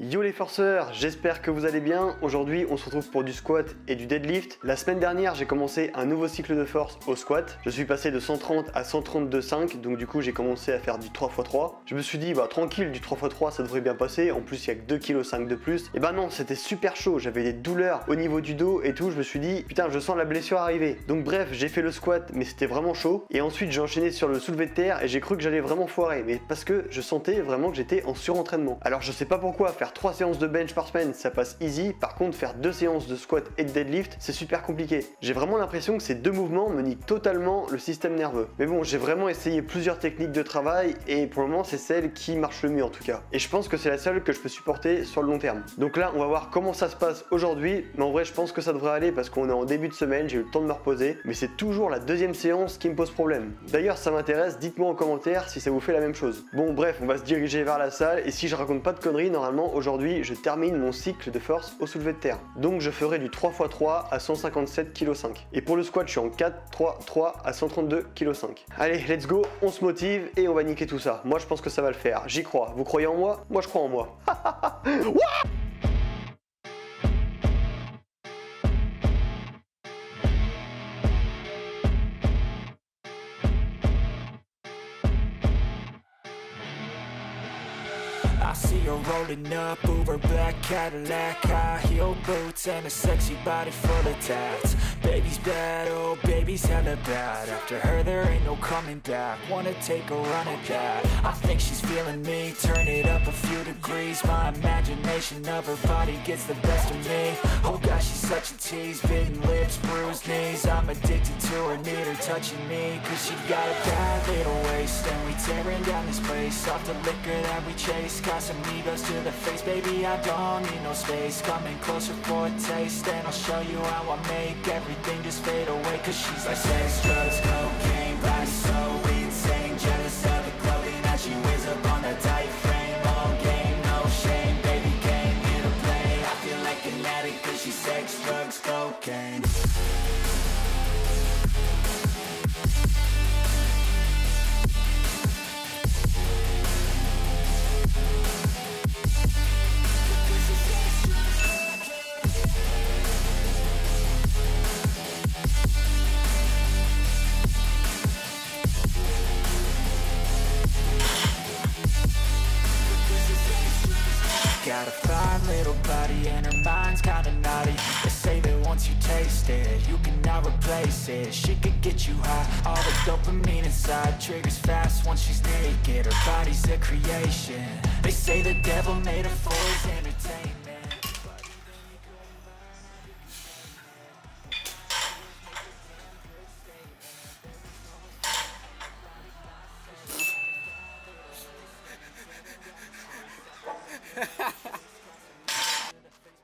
Yo les forceurs, j'espère que vous allez bien. Aujourd'hui on se retrouve pour du squat et du deadlift. La semaine dernière j'ai commencé un nouveau cycle de force au squat. Je suis passé de 130 à 132,5, donc du coup j'ai commencé à faire du 3x3. Je me suis dit bah tranquille, du 3x3 ça devrait bien passer, en plus il y a que 2,5 kg de plus. Et bah non, c'était super chaud, j'avais des douleurs au niveau du dos et tout, je me suis dit putain je sens la blessure arriver. Donc bref, j'ai fait le squat mais c'était vraiment chaud. Et ensuite j'ai enchaîné sur le soulevé de terre et j'ai cru que j'allais vraiment foirer, mais parce que je sentais vraiment que j'étais en surentraînement. Alors je sais pas pourquoi faire 3 séances de bench par semaine ça passe easy, par contre faire 2 séances de squat et de deadlift c'est super compliqué. J'ai vraiment l'impression que ces deux mouvements me niquent totalement le système nerveux. Mais bon, j'ai vraiment essayé plusieurs techniques de travail et pour le moment c'est celle qui marche le mieux en tout cas. Et je pense que c'est la seule que je peux supporter sur le long terme. Donc là on va voir comment ça se passe aujourd'hui, mais en vrai je pense que ça devrait aller parce qu'on est en début de semaine, j'ai eu le temps de me reposer, mais c'est toujours la deuxième séance qui me pose problème. D'ailleurs ça m'intéresse, dites-moi en commentaire si ça vous fait la même chose. Bon bref, on va se diriger vers la salle et si je raconte pas de conneries, normalement aujourd'hui je termine mon cycle de force au soulevé de terre. Donc je ferai du 3x3 à 157,5 kg. Et pour le squat je suis en 4-3-3 à 132,5 kg. Allez, let's go, on se motive et on va niquer tout ça. Moi je pense que ça va le faire, j'y crois. Vous croyez en moi? Moi je crois en moi. I see her rolling up, Uber black Cadillac, high heel boots and a sexy body full of tats. Baby's bad, oh baby's hella bad. After her there ain't no coming back. Wanna take a run at that? I think she's feeling me. Turn it up a few degrees. My imagination of her body gets the best of me. Oh gosh, she's such a tease. Bitten lips, bruised knees. I'm addicted to her, need her touching me. Cause she got a bad little waist and we tearing down this place. Off the liquor that we chase. Casamigos to the face, baby, I don't need no space. Coming closer for a taste, and I'll show you how I make everything just fade away. Cause she's like sex, drugs, cocaine, body so insane. Jealous of the clothing that she wears up on a tight frame. All game, no shame, baby came here to play. I feel like an addict cause she's sex, drugs, cocaine. Got a fine little body and her mind's kinda naughty. They say that once you taste it, you cannot replace it. She could get you high, all the dopamine inside triggers fast once she's naked. Her body's a creation. They say the devil made her for his entertainment.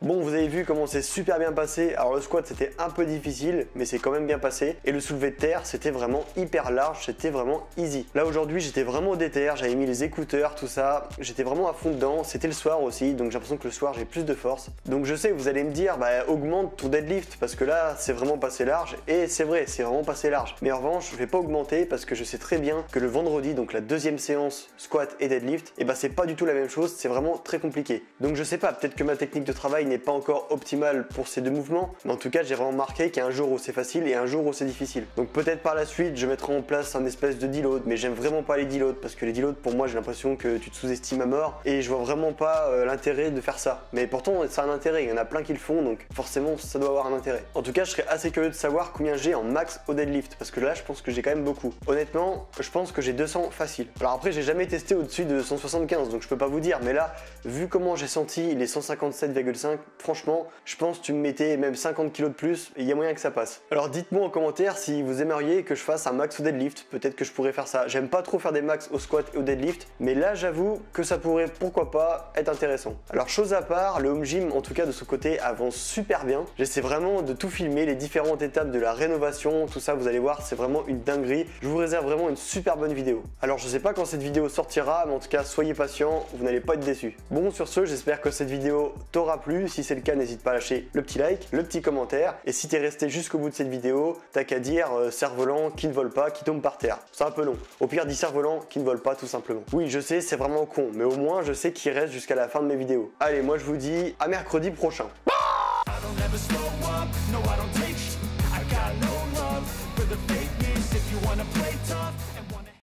Bon, vous avez vu comment c'est super bien passé. Alors le squat c'était un peu difficile, mais c'est quand même bien passé. Et le soulevé de terre c'était vraiment hyper large, c'était vraiment easy. Là aujourd'hui j'étais vraiment déter, j'avais mis les écouteurs, tout ça. J'étais vraiment à fond dedans, c'était le soir aussi, donc j'ai l'impression que le soir j'ai plus de force. Donc je sais, vous allez me dire, bah augmente ton deadlift, parce que là c'est vraiment passé large. Et c'est vrai, c'est vraiment passé large. Mais en revanche, je vais pas augmenter parce que je sais très bien que le vendredi, donc la deuxième séance squat et deadlift, et bah c'est pas du tout la même chose, c'est vraiment très compliqué. Donc je sais pas, peut-être que ma technique de travail n'est pas encore optimale pour ces deux mouvements, mais en tout cas j'ai vraiment remarqué qu'il y a un jour où c'est facile et un jour où c'est difficile. Donc peut-être par la suite je mettrai en place un espèce de deload, mais j'aime vraiment pas les deloads parce que les deloads pour moi j'ai l'impression que tu te sous-estimes à mort et je vois vraiment pas l'intérêt de faire ça. Mais pourtant ça a un intérêt, il y en a plein qui le font donc forcément ça doit avoir un intérêt. En tout cas je serais assez curieux de savoir combien j'ai en max au deadlift parce que là je pense que j'ai quand même beaucoup. Honnêtement je pense que j'ai 200 facile. Alors après j'ai jamais testé au-dessus de 175 donc je peux pas vous dire, mais là vu comment j'ai senti les 157,5, franchement je pense que tu me mettais même 50 kg de plus et il y a moyen que ça passe. Alors dites-moi en commentaire si vous aimeriez que je fasse un max au deadlift, peut-être que je pourrais faire ça. J'aime pas trop faire des max au squat et au deadlift, mais là j'avoue que ça pourrait pourquoi pas être intéressant. Alors chose à part, le home gym en tout cas de ce côté avance super bien. J'essaie vraiment de tout filmer, les différentes étapes de la rénovation, tout ça vous allez voir c'est vraiment une dinguerie. Je vous réserve vraiment une super bonne vidéo. Alors je sais pas quand cette vidéo sortira, mais en tout cas soyez patients, vous n'allez pas être déçus. Bon sur ce j'espère que cette vidéo t'aura plu. plu. Si c'est le cas, n'hésite pas à lâcher le petit like, le petit commentaire. Et si t'es resté jusqu'au bout de cette vidéo, t'as qu'à dire cerf-volant qui ne vole pas, qui tombe par terre. C'est un peu long. Au pire, dis cerf-volant qui ne vole pas tout simplement. Oui, je sais, c'est vraiment con, mais au moins je sais qu'il reste jusqu'à la fin de mes vidéos. Allez, moi je vous dis à mercredi prochain. I don't ever slow up, no I don't take sh I got no love for the fake